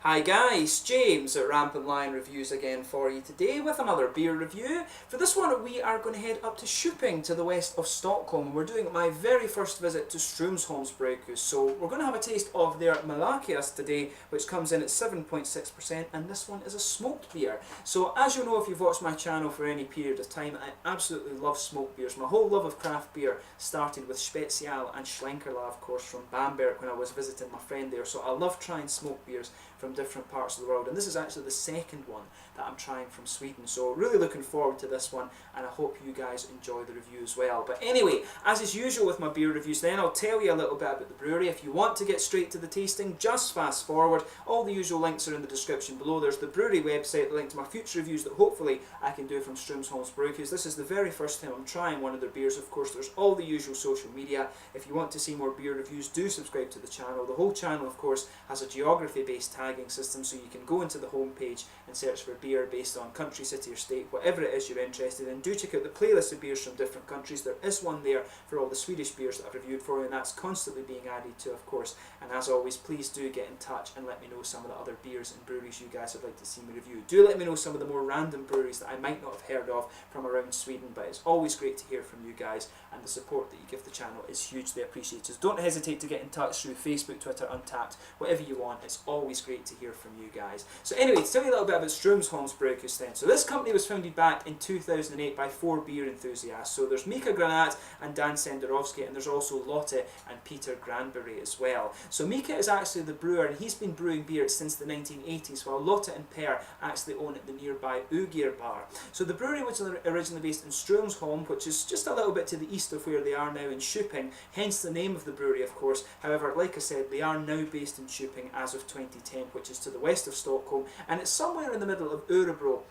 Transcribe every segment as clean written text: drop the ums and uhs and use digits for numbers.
Hi guys, James at RampantLionReviews again for you today with another beer review. For this one we are going to head up to Köping to the west of Stockholm. We're doing my very first visit to Strömsholms Brygghus, so we're going to have a taste of their Malakias today, which comes in at 7.6%, and this one is a smoked beer. So as you know, if you've watched my channel for any period of time, I absolutely love smoked beers. My whole love of craft beer started with Spezial and Schlenkerla, of course, from Bamberg when I was visiting my friend there, so I love trying smoked beers from different parts of the world, and this is actually the second one that I'm trying from Sweden, so really looking forward to this one, and I hope you guys enjoy the review as well. But anyway, as is usual with my beer reviews then, I'll tell you a little bit about the brewery. If you want to get straight to the tasting, just fast forward. All the usual links are in the description below. There's the brewery website, the link to my future reviews that hopefully I can do from Strömsholms Brygghus. This is the very first time I'm trying one of their beers. Of course, there's all the usual social media. If you want to see more beer reviews, do subscribe to the channel. The whole channel, of course, has a geography-based tagging system, so you can go into the homepage and search for beer based on country, city or state, whatever it is you're interested in. Do check out the playlist of beers from different countries. There is one there for all the Swedish beers that I've reviewed for you, and that's constantly being added to, of course. And as always, please do get in touch and let me know some of the other beers and breweries you guys would like to see me review. Do let me know some of the more random breweries that I might not have heard of from around Sweden, but it's always great to hear from you guys, and the support that you give the channel is hugely appreciated. Don't hesitate to get in touch through Facebook, Twitter, Untappd, whatever you want. It's always great to hear from you guys. So anyway, to tell you a little bit about Strömsholms Brygghus then. So this company was founded back in 2008 by 4 beer enthusiasts. So there's Mika Granat and Dan Senderovski, and there's also Lotte and Peter Granberry as well. So Mika is actually the brewer, and he's been brewing beer since the 1980s, while Lotte and Per actually own the nearby Ugir bar. So the brewery was originally based in Strömsholm, which is just a little bit to the east of where they are now in Köping, hence the name of the brewery, of course. However, like I said, they are now based in Köping as of 2010, which is to the west of Stockholm, and it's somewhere in the middle of Örebro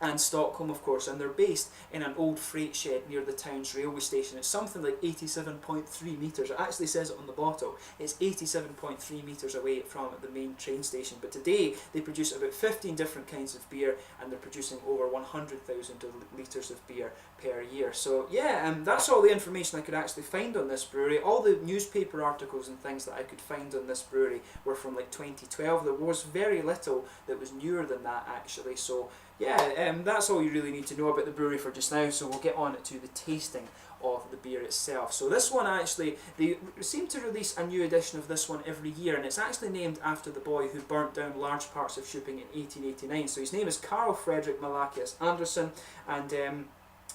and Stockholm, of course, and they're based in an old freight shed near the town's railway station. It's something like 87.3 metres. It actually says it on the bottle. It's 87.3 metres away from the main train station. But today they produce about 15 different kinds of beer, and they're producing over 100,000 litres of beer per year. So yeah, that's all the information I could actually find on this brewery. All the newspaper articles and things that I could find on this brewery were from like 2012. There was very little that was newer than that actually. So yeah, that's all you really need to know about the brewery for just now, so we'll get on to the tasting of the beer itself. So this one actually, they seem to release a new edition of this one every year, and it's actually named after the boy who burnt down large parts of Köping in 1889. So his name is Carl Fredrik Malakias Andersson, and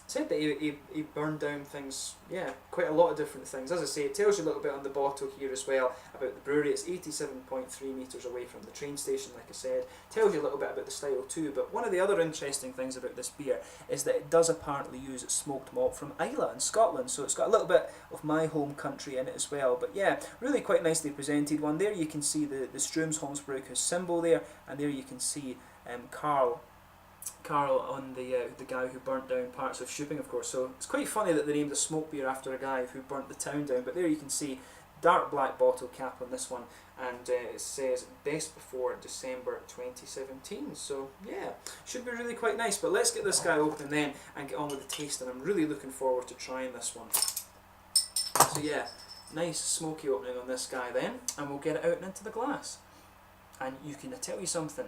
said that he burned down things, yeah, quite a lot of different things. As I say, it tells you a little bit on the bottle here as well about the brewery. It's 87.3 metres away from the train station, like I said. Tells you a little bit about the style too, but one of the other interesting things about this beer is that it does apparently use smoked malt from Islay in Scotland, so it's got a little bit of my home country in it as well. But yeah, really quite nicely presented one. There you can see the Strömsholms Brygghus symbol there, and there you can see Carl on the guy who burnt down parts of Köping, of course. So it's quite funny that they named a smoke beer after a guy who burnt the town down. But there you can see dark black bottle cap on this one, and it says best before December 2017. So yeah, should be really quite nice. But let's get this guy open then and get on with the taste, and I'm really looking forward to trying this one. So yeah, nice smoky opening on this guy then, and we'll get it out and into the glass. And you can, I tell you something,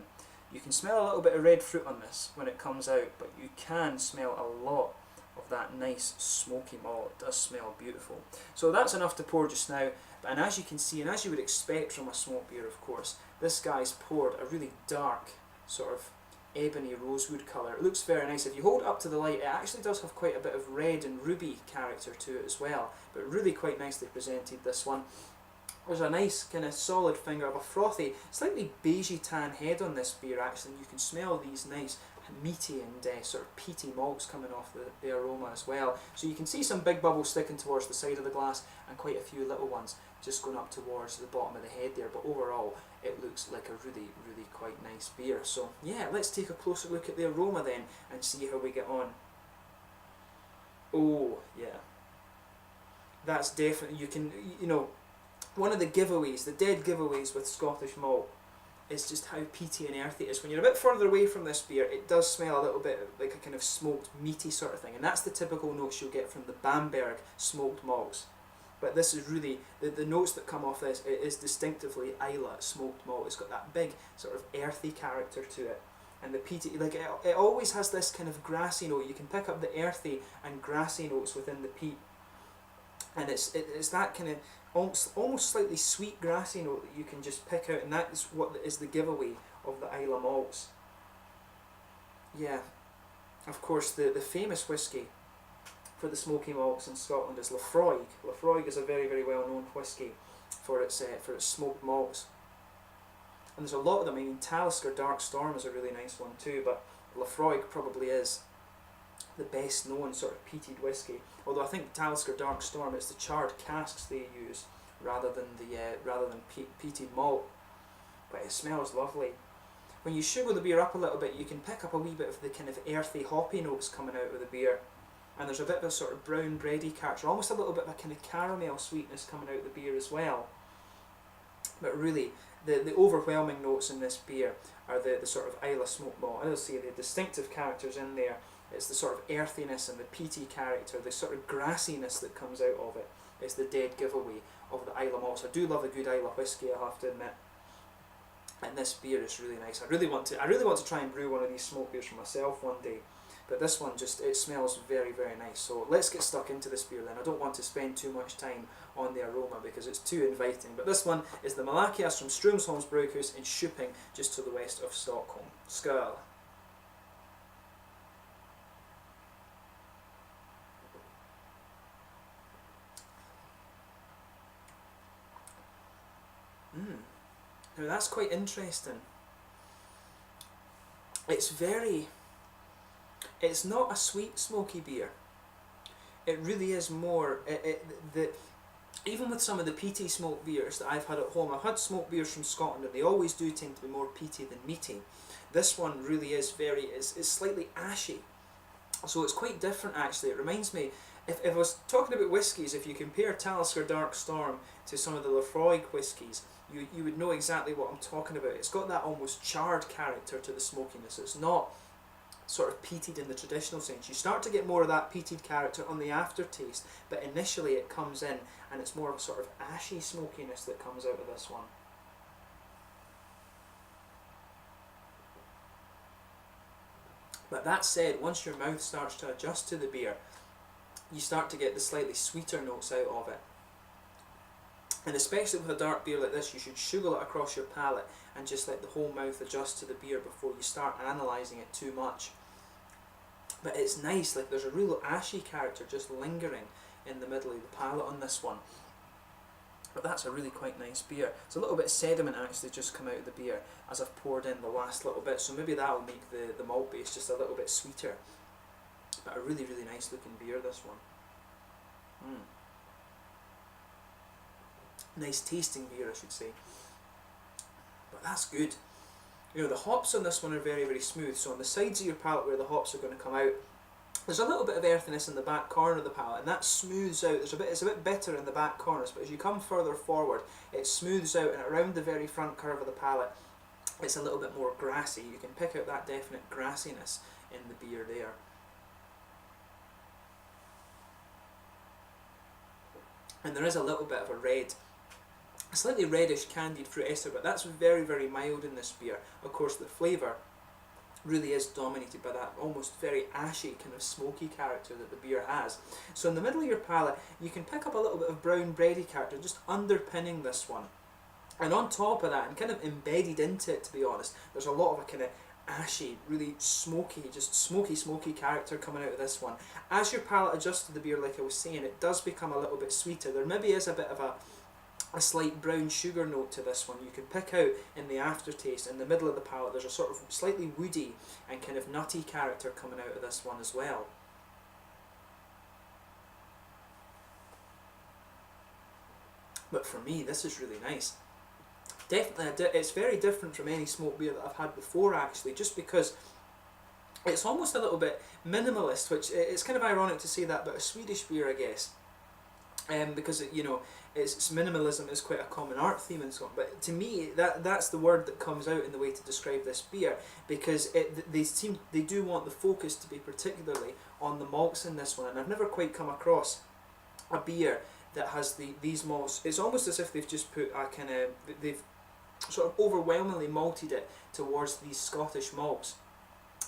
you can smell a little bit of red fruit on this when it comes out, but you can smell a lot of that nice smoky malt. It does smell beautiful. So that's enough to pour just now, and as you can see, and as you would expect from a smoked beer, of course, this guy's poured a really dark sort of ebony rosewood colour. It looks very nice. If you hold it up to the light, it actually does have quite a bit of red and ruby character to it as well, but really quite nicely presented, this one. There's a nice kind of solid finger of a frothy, slightly beigey tan head on this beer actually. You can smell these nice meaty and sort of peaty malts coming off the aroma as well. So you can see some big bubbles sticking towards the side of the glass, and quite a few little ones just going up towards the bottom of the head there. But overall, it looks like a really, really quite nice beer. So yeah, let's take a closer look at the aroma then and see how we get on. Oh yeah, that's definitely, you know, one of the giveaways, the dead giveaways with Scottish malt, is just how peaty and earthy it is. When you're a bit further away from this beer, it does smell a little bit like a kind of smoked, meaty sort of thing, and that's the typical notes you'll get from the Bamberg smoked malts. But this is really, the notes that come off this, it is distinctively Islay smoked malt. It's got that big sort of earthy character to it. And the peaty, like it always has this kind of grassy note. You can pick up the earthy and grassy notes within the peat. And it's that kind of almost slightly sweet grassy note that you can just pick out, and that is what is the giveaway of the Islay malts. Yeah, of course the famous whisky for the smoky malts in Scotland is Laphroaig. Laphroaig is a very, very well known whisky for its smoked malts. And there's a lot of them. I mean, Talisker Dark Storm is a really nice one too, but Laphroaig probably is the best known sort of peated whisky. Although I think Talisker Dark Storm, it's the charred casks they use rather than peated malt. But it smells lovely. When you sugar the beer up a little bit, you can pick up a wee bit of the kind of earthy hoppy notes coming out of the beer. And there's a bit of a sort of brown bready character, almost a little bit of a kind of caramel sweetness coming out of the beer as well. But really, the overwhelming notes in this beer are the sort of Islay smoked malt. As I say, the distinctive characters in there. It's the sort of earthiness and the peaty character, the sort of grassiness that comes out of it. It's the dead giveaway of the Islay malts. I do love a good Islay whisky, I have to admit. And this beer is really nice. I really want to try and brew one of these smoke beers for myself one day. But this one it smells very, very nice. So let's get stuck into this beer then. I don't want to spend too much time on the aroma because it's too inviting. But this one is the Malakias from Strömsholms Brygghus in Köping, just to the west of Stockholm. Skål! Now that's quite interesting. It's not a sweet smoky beer. It really is more, even with some of the peaty smoked beers that I've had at home, I've had smoked beers from Scotland and they always do tend to be more peaty than meaty. This one really is it's slightly ashy. So it's quite different actually. It reminds me, if I was talking about whiskies, if you compare Talisker Dark Storm to some of the Laphroaig whiskies, you would know exactly what I'm talking about. It's got that almost charred character to the smokiness. It's not sort of peated in the traditional sense. You start to get more of that peated character on the aftertaste, but initially it comes in and it's more of a sort of ashy smokiness that comes out of this one. But that said, once your mouth starts to adjust to the beer, you start to get the slightly sweeter notes out of it. And especially with a dark beer like this, you should sugar it across your palate and just let the whole mouth adjust to the beer before you start analysing it too much. But it's nice, like there's a real ashy character just lingering in the middle of the palate on this one. But that's a really quite nice beer. It's a little bit of sediment actually just come out of the beer as I've poured in the last little bit, so maybe that will make the malt base just a little bit sweeter. But a really, really nice looking beer, this one. Nice tasting beer, I should say. But that's good. You know, the hops on this one are very, very smooth. So on the sides of your palate where the hops are going to come out, there's a little bit of earthiness in the back corner of the palate, and that smooths out. It's a bit bitter in the back corners, but as you come further forward, it smooths out, and around the very front curve of the palate, it's a little bit more grassy. You can pick out that definite grassiness in the beer there. And there is a little bit of a slightly reddish candied fruit ester, but that's very, very mild in this beer. Of course, the flavour really is dominated by that almost very ashy kind of smoky character that the beer has. So in the middle of your palate, you can pick up a little bit of brown bready character just underpinning this one. And on top of that, and kind of embedded into it, to be honest, there's a lot of a kind of ashy, really smoky, just smoky character coming out of this one. As your palate adjusts to the beer, like I was saying, it does become a little bit sweeter. There maybe is a bit of a slight brown sugar note to this one. You can pick out in the aftertaste, in the middle of the palate, there's a sort of slightly woody and kind of nutty character coming out of this one as well. But for me, this is really nice. Definitely, it's very different from any smoked beer that I've had before actually, just because it's almost a little bit minimalist, which it's kind of ironic to say that about a Swedish beer, I guess. Because you know, it's minimalism is quite a common art theme and so on. But to me, that's the word that comes out in the way to describe this beer, because they do want the focus to be particularly on the malts in this one, and I've never quite come across a beer that has these malts. It's almost as if they've just put a kind of, they've sort of overwhelmingly malted it towards these Scottish malts.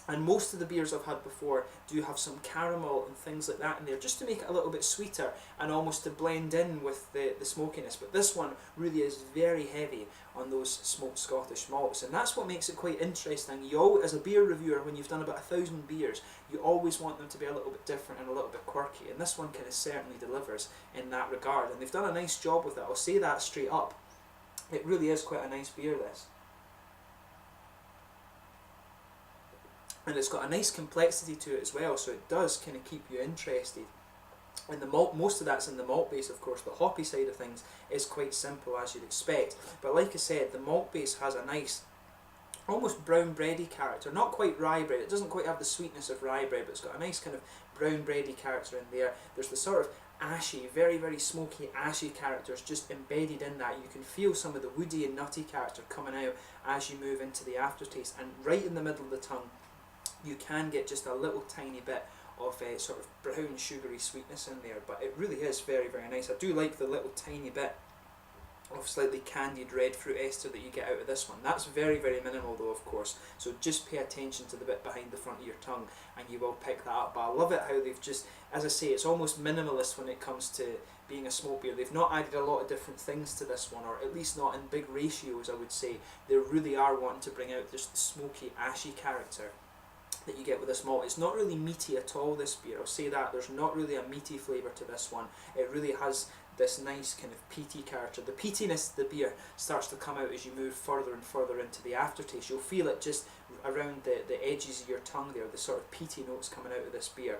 And most of the beers I've had before do have some caramel and things like that in there, just to make it a little bit sweeter and almost to blend in with the smokiness. But this one really is very heavy on those smoked Scottish malts, and that's what makes it quite interesting. You always, as a beer reviewer, when you've done about 1,000 beers, you always want them to be a little bit different and a little bit quirky, and this one kind of certainly delivers in that regard. And they've done a nice job with it, I'll say that straight up. It really is quite a nice beer, this. And it's got a nice complexity to it as well, so it does kind of keep you interested. And the malt, most of that's in the malt base, of course. The hoppy side of things is quite simple, as you'd expect. But like I said, the malt base has a nice, almost brown bready character. Not quite rye bread. It doesn't quite have the sweetness of rye bread, but it's got a nice kind of brown bready character in there. There's the sort of ashy, very, very smoky, ashy characters just embedded in that. You can feel some of the woody and nutty character coming out as you move into the aftertaste. And right in the middle of the tongue, you can get just a little tiny bit of sort of brown sugary sweetness in there, but it really is very, very nice. I do like the little tiny bit of slightly candied red fruit ester that you get out of this one. That's very, very minimal though, of course, so just pay attention to the bit behind the front of your tongue and you will pick that up. But I love it how they've just, as I say, it's almost minimalist when it comes to being a smoked beer. They've not added a lot of different things to this one, or at least not in big ratios, I would say. They really are wanting to bring out just the smoky, ashy character that you get with this malt. It's not really meaty at all, this beer, I'll say that. There's not really a meaty flavour to this one. It really has this nice kind of peaty character. The peatiness of the beer starts to come out as you move further and further into the aftertaste. You'll feel it just around the edges of your tongue there, the sort of peaty notes coming out of this beer.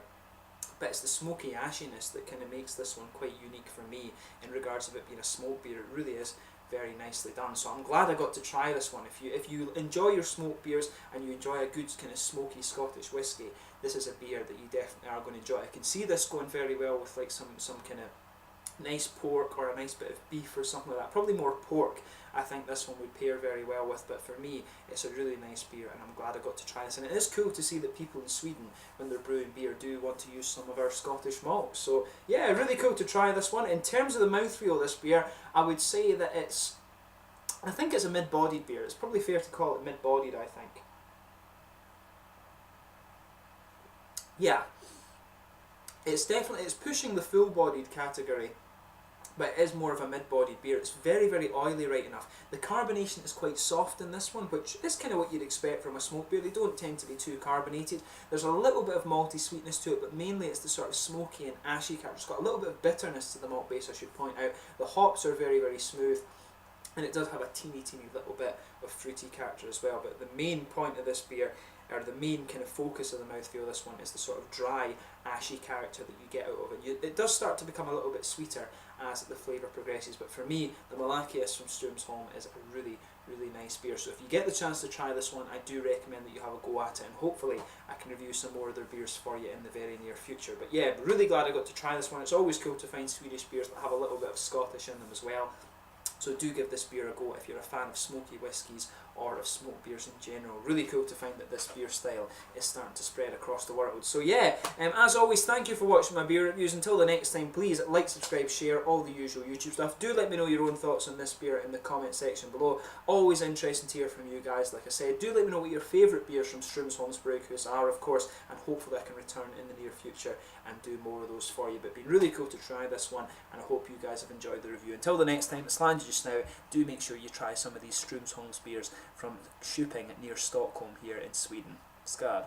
But it's the smoky ashiness that kind of makes this one quite unique for me in regards of it being a smoked beer. It really is very nicely done. So I'm glad I got to try this one. If you enjoy your smoked beers and you enjoy a good kind of smoky Scottish whiskey, this is a beer that you definitely are going to enjoy. I can see this going very well with like some kind of nice pork or a nice bit of beef or something like that. Probably more pork, I think this one would pair very well with, but for me it's a really nice beer and I'm glad I got to try this. And it is cool to see that people in Sweden, when they're brewing beer, do want to use some of our Scottish malts. So yeah, really cool to try this one. In terms of the mouthfeel of this beer, I would say that I think it's a mid-bodied beer. It's probably fair to call it mid-bodied, I think. Yeah, it's pushing the full-bodied category, but it is more of a mid-bodied beer. It's very, very oily right enough. The carbonation is quite soft in this one, which is kind of what you'd expect from a smoked beer. They don't tend to be too carbonated. There's a little bit of malty sweetness to it, but mainly it's the sort of smoky and ashy character. It's got a little bit of bitterness to the malt base, I should point out. The hops are very, very smooth, and it does have a teeny little bit of fruity character as well. But the main point of this beer, or the main kind of focus of the mouthfeel of this one, is the sort of dry, ashy character that you get out of it. It does start to become a little bit sweeter as the flavour progresses, but for me, the Malakias from Strömsholm is a really, really nice beer. So if you get the chance to try this one, I do recommend that you have a go at it, and hopefully I can review some more of their beers for you in the very near future. But yeah, really glad I got to try this one. It's always cool to find Swedish beers that have a little bit of Scottish in them as well. So do give this beer a go if you're a fan of smoky whiskies or of smoked beers in general. Really cool to find that this beer style is starting to spread across the world. So yeah, as always, thank you for watching my beer reviews. Until the next time, please like, subscribe, share, all the usual YouTube stuff. Do let me know your own thoughts on this beer in the comment section below. Always interesting to hear from you guys, like I said. Do let me know what your favourite beers from Strömsholms Brygghus are, of course, and hopefully I can return in the near future and do more of those for you. But it's been really cool to try this one, and I hope you guys have enjoyed the review. Until the next time, it's Lange just now. Do make sure you try some of these Strömsholms beers from Köping near Stockholm here in Sweden. Skål!